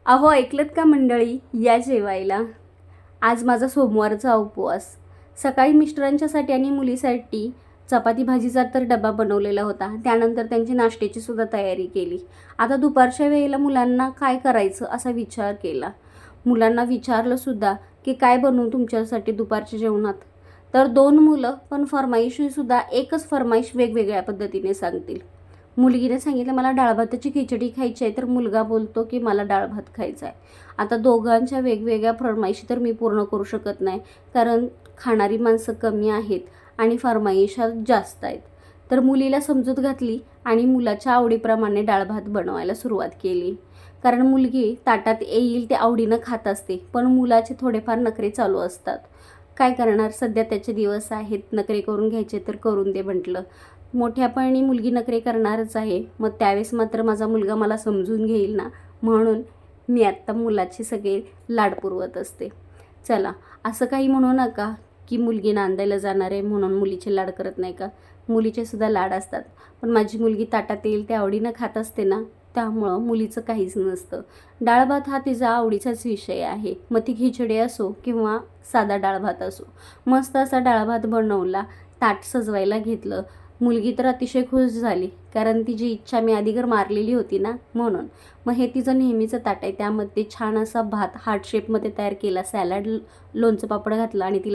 अहो ऐकलत का मंडळी, या जेवायला. आज माझा सोमवारचा उपवास. सकाळी मिस्टरांच्यासाठी आणि मुलीसाठी चपाती भाजीचा तर डबा बनवलेला होता. त्यानंतर त्यांची नाश्त्याची सुद्धा तयारी केली. आता दुपारच्या वेळेला मुलांना काय करायचं असा विचार केला. मुलांना विचारलं सुद्धा की काय बनवू तुमच्यासाठी दुपारच्या जेवणात. तर 2 मुलं पण फरमाईशीसुद्धा एकच फरमाईश वेगवेगळ्या पद्धतीने सांगतील. मुलगीने सांगितलं मला डाळ-भाताची खिचडी खायची आहे, तर मुलगा बोलतो की मला डाळ-भात खायचा आहे. आता दोघांच्या वेगवेगळ्या फरमाईशी तर मी पूर्ण करू शकत नाही, कारण खाणारी माणसं कमी आहेत आणि फरमाईशा जास्त आहेत. तर मुलीला समजूत घातली आणि मुलाच्या आवडीप्रमाणे डाळ-भात बनवायला सुरुवात केली. कारण मुलगी ताटात येईल ते आवडीनं खात असते, पण मुलाचे थोडेफार नखरे चालू असतात. काय करणार, सध्या त्याचे दिवस आहेत, नखरे करून घ्यायचे तर करून दे म्हटलं. मोठ्यापणी मुलगी नखरे करणारच आहे, मग त्यावेळेस मात्र माझा मुलगा मला समजून घेईल ना, म्हणून मी आत्ता मुलाचे सगळे लाड पुरवत असते. चला, असं काही म्हणू नका की मुलगी नांदायला जाणार आहे म्हणून मुलीचे लाड करत नाही का. मुलीचेसुद्धा लाड असतात, पण माझी मुलगी ताटात येईल ते आवडीनं खात असते ना, त्यामुळं मुलीचं काहीच नसतं. डाळ-भात हा तिचा आवडीचाच विषय आहे. मग ती खिचडी असो किंवा साधा डाळ-भात असो. मस्त असा डाळ-भात बनवला, ताट सजवायला घेतलं. मुलगी तर अतिशय खुश झाली, कारण तिची इच्छा मी आधीगर मारलेली होती ना, म्हणून. मग हे तिचं नेहमीचं ताट आहे, त्यामध्ये छान असा भात हार्ट शेपमध्ये तयार केला, सॅलड, लोणचं पापड घातलं आणि तिला